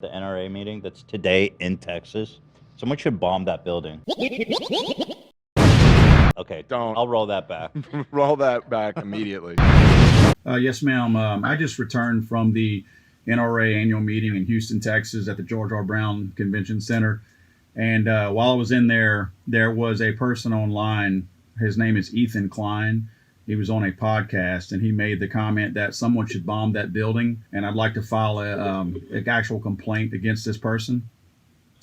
The NRA meeting that's today in Texas. Someone should bomb that building. Okay, Don't. I'll roll that back. Roll that back immediately. Yes, ma'am. I just returned from the NRA annual meeting in Houston, Texas at the George R. Brown Convention Center. And while I was in there, there was a person online. His name is Ethan Klein. He was on a podcast, and he made the comment that someone should bomb that building. And I'd like to file an actual complaint against this person.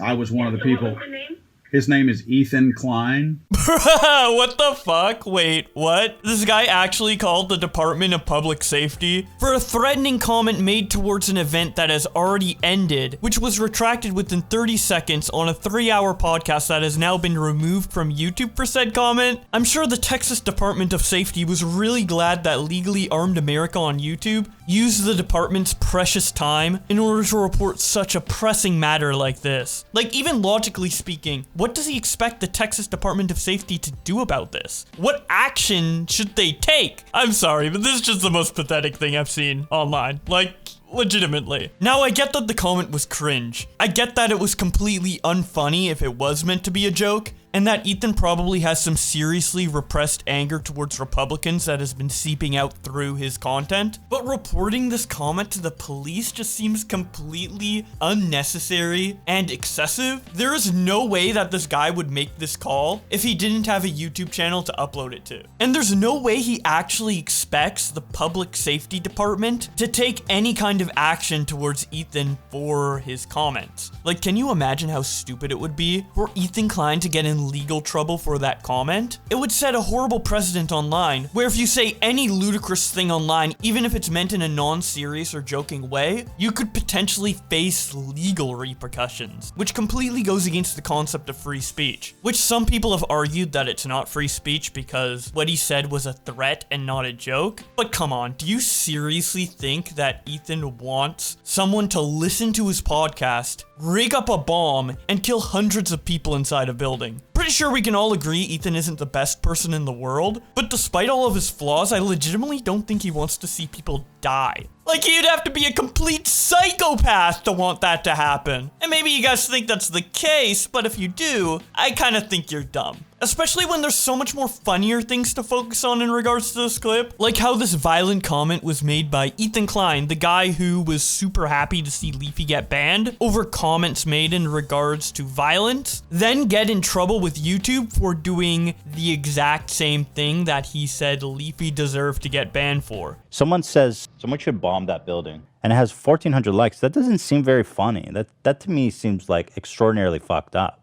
I was one of the people. What was the name? His name is Ethan Klein. What the fuck? Wait, what? This guy actually called the Department of Public Safety for a threatening comment made towards an event that has already ended, which was retracted within 30 seconds on a 3-hour podcast that has now been removed from YouTube for said comment. I'm sure the Texas Department of Safety was really glad that Legally Armed America on YouTube used the department's precious time in order to report such a pressing matter like this. Like, even logically speaking, what does he expect the Texas Department of Safety to do about this? What action should they take? I'm sorry, but this is just the most pathetic thing I've seen online. Like, legitimately. Now, I get that the comment was cringe. I get that it was completely unfunny if it was meant to be a joke, and that Ethan probably has some seriously repressed anger towards Republicans that has been seeping out through his content. But reporting this comment to the police just seems completely unnecessary and excessive. There is no way that this guy would make this call if he didn't have a YouTube channel to upload it to. And there's no way he actually expects the public safety department to take any kind of action towards Ethan for his comments. Like, can you imagine how stupid it would be for Ethan Klein to get in legal trouble for that comment? It would set a horrible precedent online, where if you say any ludicrous thing online, even if it's meant in a non-serious or joking way, you could potentially face legal repercussions, which completely goes against the concept of free speech, which some people have argued that it's not free speech because what he said was a threat and not a joke. But come on, do you seriously think that Ethan wants someone to listen to his podcast, rig up a bomb, and kill hundreds of people inside a building? Pretty sure we can all agree Ethan isn't the best person in the world, but despite all of his flaws, I legitimately don't think he wants to see people die. Like, you'd have to be a complete psychopath to want that to happen. And maybe you guys think that's the case, but if you do, I kind of think you're dumb. Especially when there's so much more funnier things to focus on in regards to this clip. Like how this violent comment was made by Ethan Klein, the guy who was super happy to see Leafy get banned over comments made in regards to violence, then get in trouble with YouTube for doing the exact same thing that he said Leafy deserved to get banned for. Someone says someone should bomb that building, and it has 1,400 likes. That doesn't seem very funny. That to me seems like extraordinarily fucked up.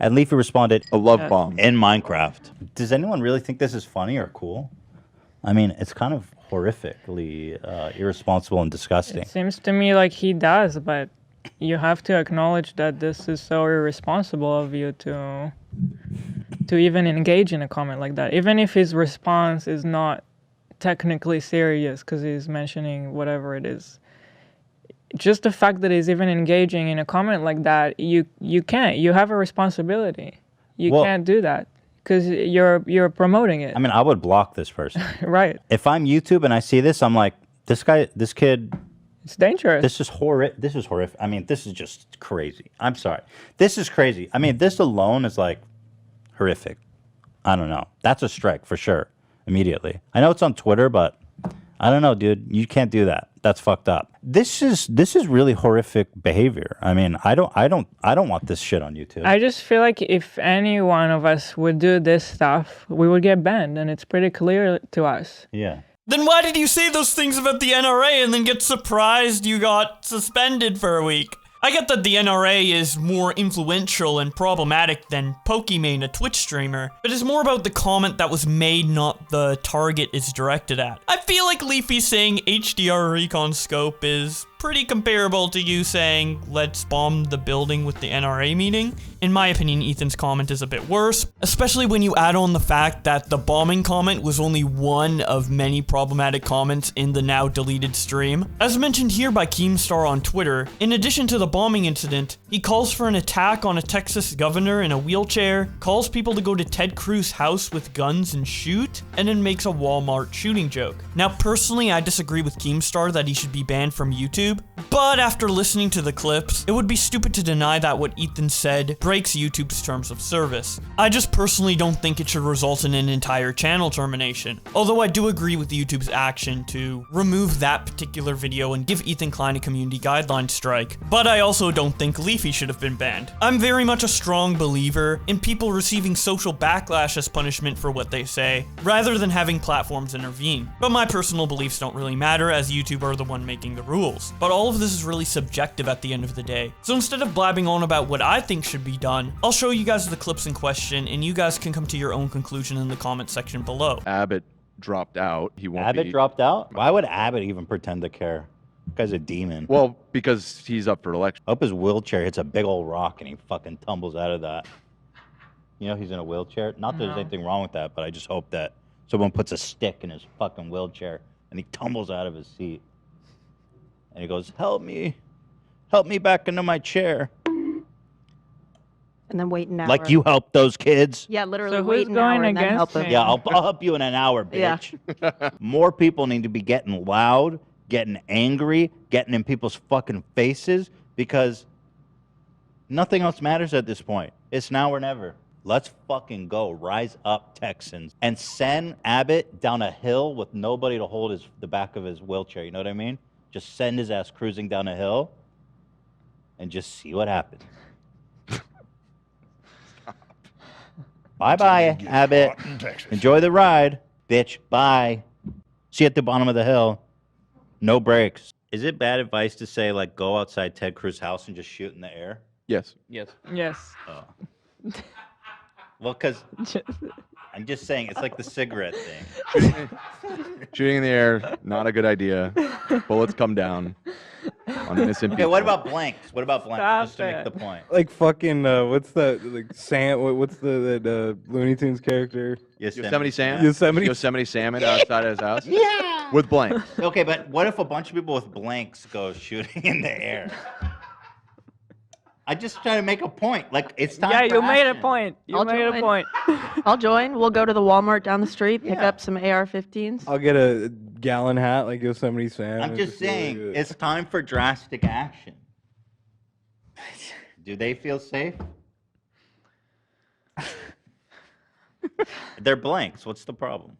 And Leafy responded, A love bomb. in Minecraft. Does anyone really think this is funny or cool? I mean, it's kind of horrifically irresponsible and disgusting. It seems to me like he does, but you have to acknowledge that this is so irresponsible of you to even engage in a comment like that. Even if his response is not technically serious because he's mentioning whatever it is. Just the fact that he's even engaging in a comment like that, you can't. You have a responsibility. You can't do that because you're promoting it. I mean, I would block this person. Right. If I'm YouTube and I see this, I'm like, this kid, It's dangerous. this is horrific. I mean, this is just crazy. I'm sorry. This is crazy. I mean, this alone is like horrific. I don't know. That's a strike for sure. Immediately. I know it's on Twitter, but I don't know, dude. You can't do that. That's fucked up. This is really horrific behavior. I mean, I don't want this shit on YouTube. I just feel like if any one of us would do this stuff, we would get banned, and it's pretty clear to us. Yeah. Then why did you say those things about the NRA and then get surprised you got suspended for a week? I get that the NRA is more influential and problematic than Pokimane, a Twitch streamer, but it's more about the comment that was made, not the target it's directed at. I feel like Leafy saying HDR recon scope is pretty comparable to you saying, let's bomb the building with the NRA meeting. In my opinion, Ethan's comment is a bit worse, especially when you add on the fact that the bombing comment was only one of many problematic comments in the now deleted stream. As mentioned here by Keemstar on Twitter, in addition to the bombing incident, he calls for an attack on a Texas governor in a wheelchair, calls people to go to Ted Cruz's house with guns and shoot, and then makes a Walmart shooting joke. Now, personally, I disagree with Keemstar that he should be banned from YouTube. YouTube. But after listening to the clips, it would be stupid to deny that what Ethan said breaks YouTube's terms of service. I just personally don't think it should result in an entire channel termination, although I do agree with YouTube's action to remove that particular video and give Ethan Klein a community guideline strike, but I also don't think Leafy should have been banned. I'm very much a strong believer in people receiving social backlash as punishment for what they say, rather than having platforms intervene. But my personal beliefs don't really matter, as YouTube are the one making the rules. But all of this is really subjective at the end of the day. So instead of blabbing on about what I think should be done, I'll show you guys the clips in question, and you guys can come to your own conclusion in the comment section below. Abbott dropped out. He won't Abbott be. dropped out? Why would Abbott even pretend to care? That guy's a demon. Well, because he's up for election. I hope his wheelchair hits a big old rock and he fucking tumbles out of that. You know he's in a wheelchair? Not that there's anything wrong with that, but I just hope that someone puts a stick in his fucking wheelchair and he tumbles out of his seat. And he goes, help me back into my chair. And then wait an hour. Like you helped those kids? Yeah, literally So who's wait an hour going and then help against them. me? Yeah, I'll help you in an hour, Yeah. bitch. More people need to be getting loud, getting angry, getting in people's fucking faces, because nothing else matters at this point. It's now or never. Let's fucking go. Rise up, Texans. And send Abbott down a hill with nobody to hold the back of his wheelchair. You know what I mean? Just send his ass cruising down a hill and just see what happens. Bye-bye, Abbott. Enjoy the ride, bitch. Bye. See you at the bottom of the hill. No brakes. Is it bad advice to say, like, go outside Ted Cruz's house and just shoot in the air? Yes. Yes. Yes. Oh. Well, because I'm just saying, it's like the cigarette thing. Shooting in the air, not a good idea. Bullets come down on innocent Okay, people. what about blanks? What about blanks? Stop Just to make it. the point. Like fucking what's that? Like Sam? What's the Looney Tunes character? Yosemite Sam? Yosemite. Yosemite salmon outside his house? Yeah. With blanks. Okay, but what if a bunch of people with blanks go shooting in the air? I just try to make a point. Like, it's time Yeah, for you made a action. point. You I'll made a join. point. I'll join. We'll go to the Walmart down the street, pick Yeah. up some AR-15s. I'll get a gallon hat like Yosemite Sam. I'm and just really saying, do it. it's time for drastic action. Do they feel safe? They're blanks. What's the problem?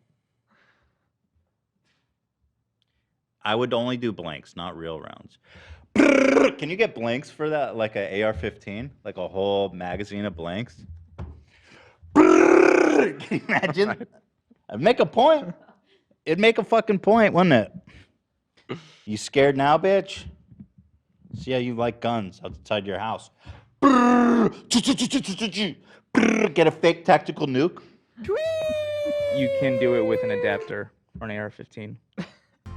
I would only do blanks, not real rounds. Can you get blanks for that? Like a AR-15? Like a whole magazine of blanks? Can you imagine? I'd make a point. It'd make a fucking point, wouldn't it? You scared now, bitch? See how you like guns outside your house. Get a fake tactical nuke. You can do it with an adapter for an AR-15.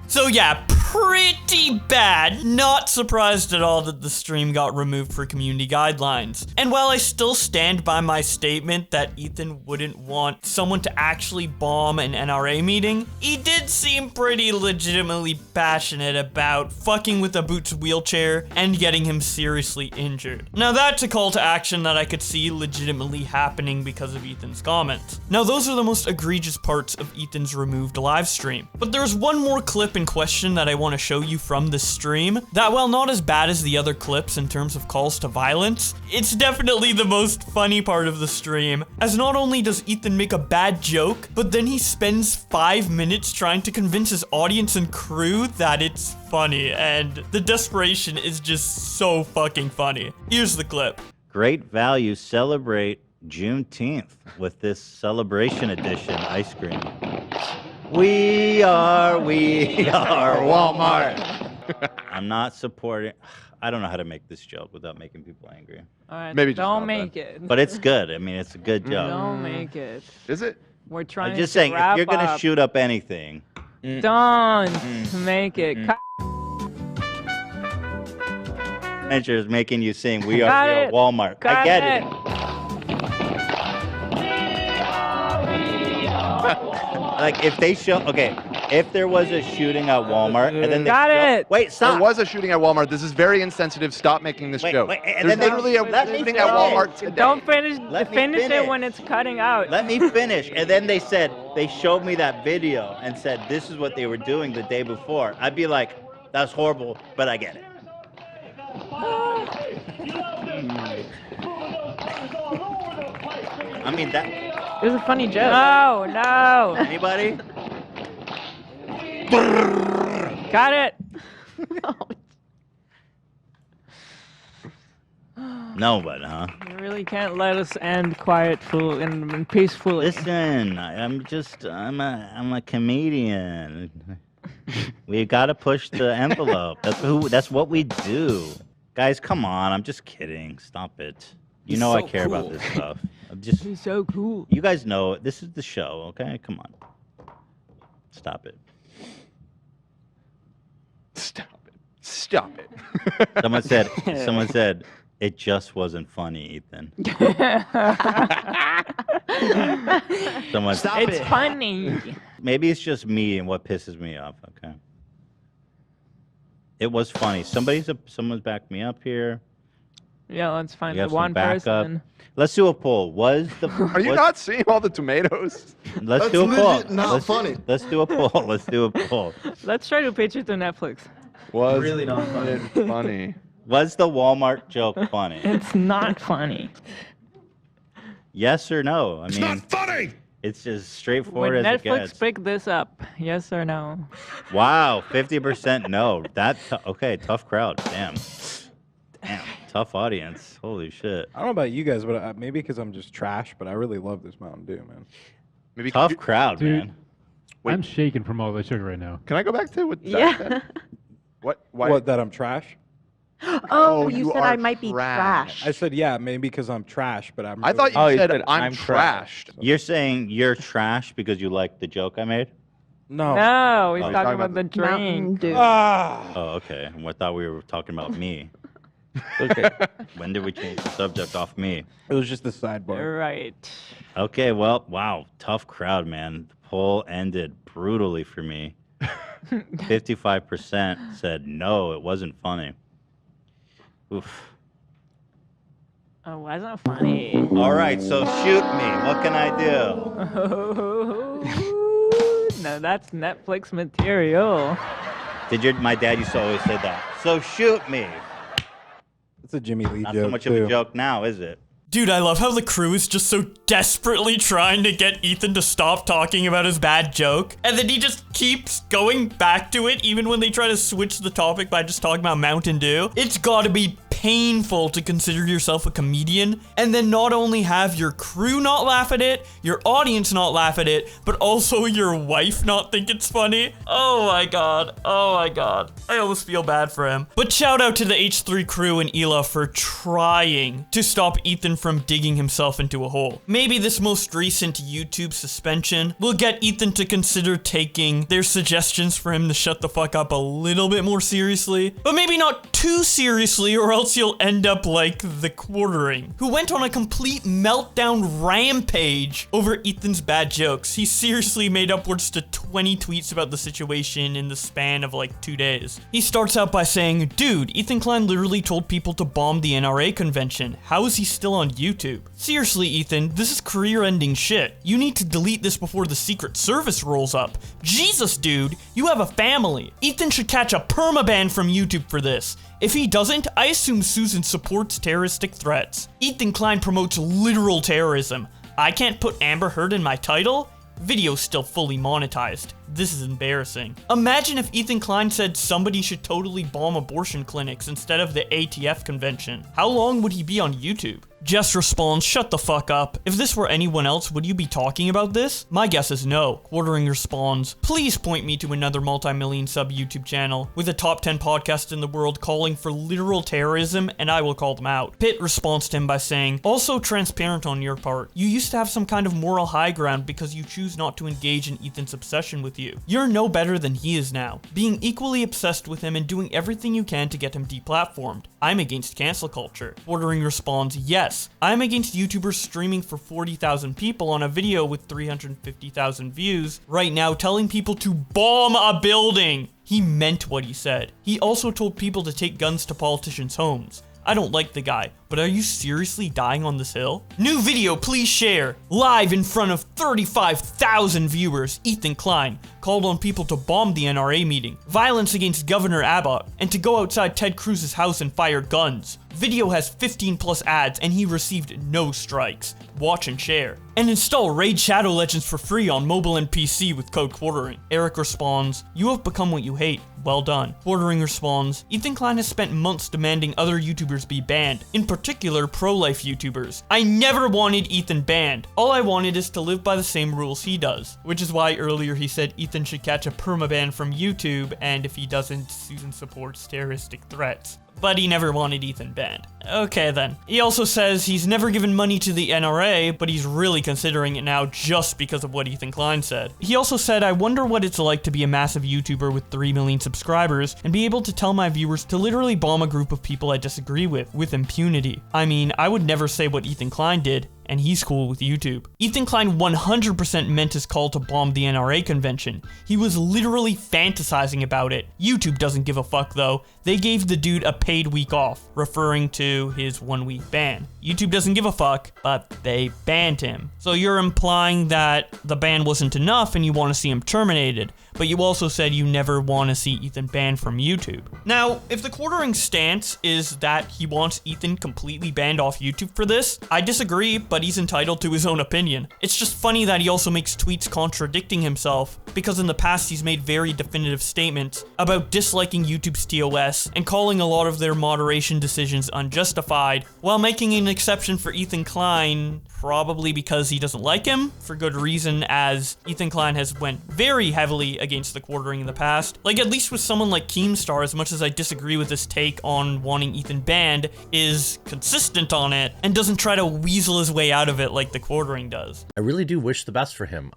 So yeah, pretty bad. Not surprised at all that the stream got removed for community guidelines. And while I still stand by my statement that Ethan wouldn't want someone to actually bomb an NRA meeting, he did seem pretty legitimately passionate about fucking with Aboot's wheelchair and getting him seriously injured. Now that's a call to action that I could see legitimately happening because of Ethan's comments. Now those are the most egregious parts of Ethan's removed live stream. But there's one more clip in question that I want to show you from the stream that, while not as bad as the other clips in terms of calls to violence, it's definitely the most funny part of the stream, as not only does Ethan make a bad joke, but then he spends 5 minutes trying to convince his audience and crew that it's funny, and the desperation is just so fucking funny. Here's the clip. Great value. Celebrate Juneteenth with this celebration edition ice cream. We are Walmart. I'm not supporting. I don't know how to make this joke without making people angry. All right, Maybe just don't not make that. it. But it's good. I mean, it's a good joke. Don't make it. Is it? We're trying I'm just to saying, if wrap you're going to up. shoot up anything, Don't make it. manager is making you sing, we Cut are it. Walmart. I Cut get it. Like, if they show, okay, if there was a shooting at Walmart, and then they Got show- it. Wait, stop. There was a shooting at Walmart. This is very insensitive. Stop making this Wait, joke. wait, and There's then they- literally a let me shooting at finish. Walmart today. Don't finish. Let me Finish finish. it when it's cutting out. Let me finish. And then they said, they showed me that video and said, this is what they were doing the day before. I'd be like, That's horrible, but I get it. I mean, that. It was a funny joke. No, no. Anybody? Got it. Nobody, huh? You really can't let us end quietful and peacefully. Listen, I'm a comedian. We gotta push the envelope. That's what we do. Guys, come on. I'm just kidding. Stop it. You know I care about this stuff. He's so cool. You guys know this is the show, okay? Come on. Stop it. Stop it. Someone said, it just wasn't funny, Ethan. It's funny. Maybe it's just me and what pisses me off, okay? It was funny. Someone's backed me up here. Yeah, let's find We the have one some backup. person. Let's do a poll. Are you not seeing all the tomatoes? Let's That's do a poll. legit not funny. Let's do a poll. Let's do a poll. Let's try to pitch it to Netflix. Was Really not funny. it funny? Was the Walmart joke funny? It's not funny. Yes or no? I mean, Not funny. it's as straightforward Would as it Netflix gets. pick this up? Yes or no? Wow, 50% no. Okay, tough crowd. Damn, tough audience. Holy shit. I don't know about you guys, but maybe because I'm just trash, but I really love this Mountain Dew, man. Maybe Tough crowd, Dude. man. Wait. I'm shaking from all the sugar right now. Can I go back to what Zach Yeah. said? What? Why? What, that I'm trash? Oh, you you said are I might be trash. trash. I said, yeah, maybe because I'm trash, but I'm I thought you Oh, you said, said, I'm "I'm trashed. You're saying you're trash because you like the joke I made? No. No, he's Oh, talking about the Mountain drink. Dew. Ah! Oh, okay. I thought we were talking about me. Okay. When did we change the subject off me? It was just the sidebar. Right. Okay, well, wow, tough crowd, man. The poll ended brutally for me. 55% said no, it wasn't funny. Oof. Oh, wasn't funny. All right, so shoot me. What can I do? No, that's Netflix material. My dad used to always say that. So shoot me. It's a Jimmy Lee Not joke, so much too. of a joke now, is it? Dude, I love how the crew is just so desperately trying to get Ethan to stop talking about his bad joke. And then he just keeps going back to it, even when they try to switch the topic by just talking about Mountain Dew. It's gotta be painful to consider yourself a comedian and then not only have your crew not laugh at it, your audience not laugh at it, but also your wife not think it's funny. Oh my god. Oh my god. I almost feel bad for him. But shout out to the H3 crew and Ela for trying to stop Ethan from digging himself into a hole. Maybe this most recent YouTube suspension will get Ethan to consider taking their suggestions for him to shut the fuck up a little bit more seriously, but maybe not too seriously, or else you'll end up like the Quartering, who went on a complete meltdown rampage over Ethan's bad jokes. He seriously made upwards to 20 tweets about the situation in the span of like 2 days. He starts out by saying, dude, Ethan Klein literally told people to bomb the NRA convention. How is he still on YouTube? Seriously, Ethan, this is career-ending shit. You need to delete this before the Secret Service rolls up. Jesus, dude, you have a family. Ethan should catch a permaban from YouTube for this. If he doesn't, I assume Susan supports terroristic threats. Ethan Klein promotes literal terrorism. I can't put Amber Heard in my title? Video's still fully monetized. This is embarrassing. Imagine if Ethan Klein said somebody should totally bomb abortion clinics instead of the ATF convention. How long would he be on YouTube? Jess responds, shut the fuck up. If this were anyone else, would you be talking about this? My guess is no. Quartering responds, please point me to another multi-million sub YouTube channel with a top 10 podcast in the world calling for literal terrorism, and I will call them out. Pitt responds to him by saying, also transparent on your part. You used to have some kind of moral high ground because you choose not to engage in Ethan's obsession with you. You're no better than he is now, being equally obsessed with him and doing everything you can to get him deplatformed. I'm against cancel culture. Quartering responds, yes, I'm against YouTubers streaming for 40,000 people on a video with 350,000 views right now telling people to bomb a building. He meant what he said. He also told people to take guns to politicians' homes. I don't like the guy, but are you seriously dying on this hill? New video, please share. Live in front of 35,000 viewers, Ethan Klein called on people to bomb the NRA meeting, violence against Governor Abbott, and to go outside Ted Cruz's house and fire guns. Video has 15 plus ads and he received no strikes. Watch and share. And install Raid Shadow Legends for free on mobile and PC with code Quartering. Eric responds, you have become what you hate. Well done. Quartering responds, Ethan Klein has spent months demanding other YouTubers be banned, in particular pro-life YouTubers. I never wanted Ethan banned. All I wanted is to live by the same rules he does. Which is why earlier he said Ethan should catch a permaban from YouTube, and if he doesn't, Susan supports terroristic threats. But he never wanted Ethan banned. Okay then. He also says he's never given money to the NRA, but he's really considering it now just because of what Ethan Klein said. He also said, I wonder what it's like to be a massive YouTuber with 3 million subscribers and be able to tell my viewers to literally bomb a group of people I disagree with impunity. I mean, I would never say what Ethan Klein did, and he's cool with YouTube. Ethan Klein 100% meant his call to bomb the NRA convention. He was literally fantasizing about it. YouTube doesn't give a fuck though. They gave the dude a paid week off, referring to his 1-week ban. YouTube doesn't give a fuck, but they banned him. So you're implying that the ban wasn't enough and you want to see him terminated, but you also said you never want to see Ethan banned from YouTube. Now, if the Quartering stance is that he wants Ethan completely banned off YouTube for this, I disagree, but he's entitled to his own opinion. It's just funny that he also makes tweets contradicting himself, because in the past he's made very definitive statements about disliking YouTube's TOS and calling a lot of their moderation decisions unjustified, while making an exception for Ethan Klein, probably because he doesn't like him, for good reason, as Ethan Klein has went very heavily against the Quartering in the past. Like, at least with someone like Keemstar, as much as I disagree with his take on wanting Ethan banned, is consistent on it and doesn't try to weasel his way out of it like the Quartering does. I really do wish the best for him.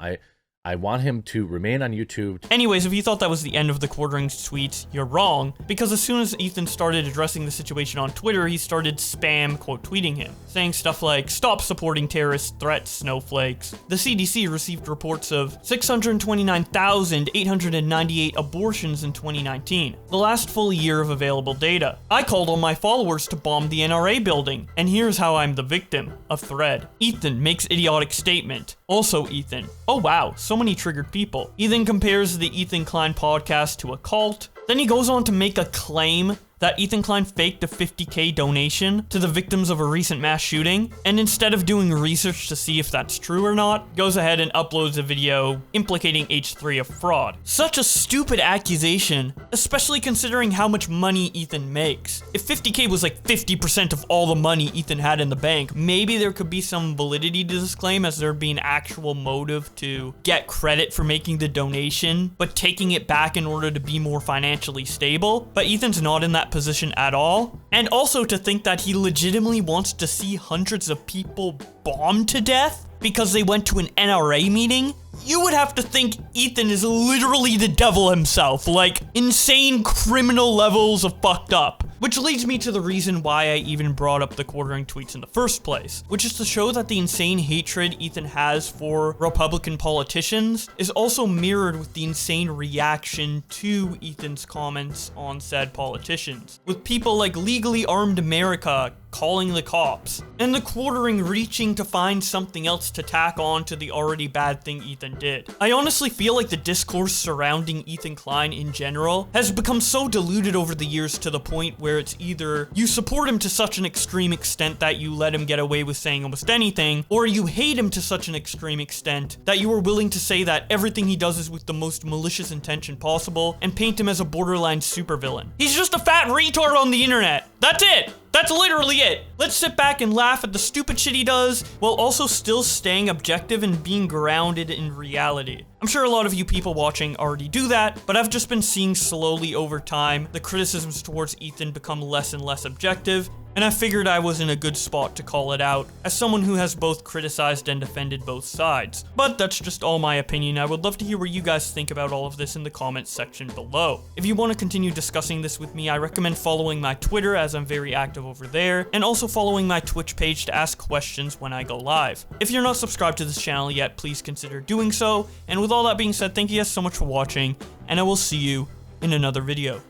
I want him to remain on YouTube. Anyways, if you thought that was the end of the Quartering's tweets, you're wrong, because as soon as Ethan started addressing the situation on Twitter, he started spam quote tweeting him, saying stuff like, stop supporting terrorist threats, snowflakes. The CDC received reports of 629,898 abortions in 2019, the last full year of available data. I called on my followers to bomb the NRA building, and here's how I'm the victim. A thread. Ethan makes idiotic statement. Also Ethan. Oh wow, so many triggered people. He then compares the Ethan Klein podcast to a cult. Then he goes on to make a claim that Ethan Klein faked a $50K donation to the victims of a recent mass shooting, and instead of doing research to see if that's true or not, goes ahead and uploads a video implicating H3 of fraud. Such a stupid accusation, especially considering how much money Ethan makes. If 50K was like 50% of all the money Ethan had in the bank, maybe there could be some validity to this claim, as there'd be an actual motive to get credit for making the donation, but taking it back in order to be more financially stable. But Ethan's not in that position at all. And also to think that he legitimately wants to see hundreds of people bombed to death because they went to an NRA meeting. You would have to think Ethan is literally the devil himself, like insane criminal levels of fucked up. Which leads me to the reason why I even brought up the Quartering tweets in the first place, which is to show that the insane hatred Ethan has for Republican politicians is also mirrored with the insane reaction to Ethan's comments on said politicians, with people like Legally Armed America calling the cops, and the Quartering reaching to find something else to tack on to the already bad thing Ethan did. I honestly feel like the discourse surrounding Ethan Klein in general has become so diluted over the years to the point where it's either you support him to such an extreme extent that you let him get away with saying almost anything, or you hate him to such an extreme extent that you are willing to say that everything he does is with the most malicious intention possible and paint him as a borderline supervillain. He's just a fat retard on the internet. That's it. That's literally it. Let's sit back and laugh at the stupid shit he does while also still staying objective and being grounded in reality. I'm sure a lot of you people watching already do that, but I've just been seeing slowly over time the criticisms towards Ethan become less and less objective, and I figured I was in a good spot to call it out as someone who has both criticized and defended both sides. But that's just all my opinion. I would love to hear what you guys think about all of this in the comments section below. If you want to continue discussing this with me, I recommend following my Twitter, as I'm very active over there, and also following my Twitch page to ask questions when I go live. If you're not subscribed to this channel yet, please consider doing so. And with all that being said, thank you guys so much for watching, and I will see you in another video.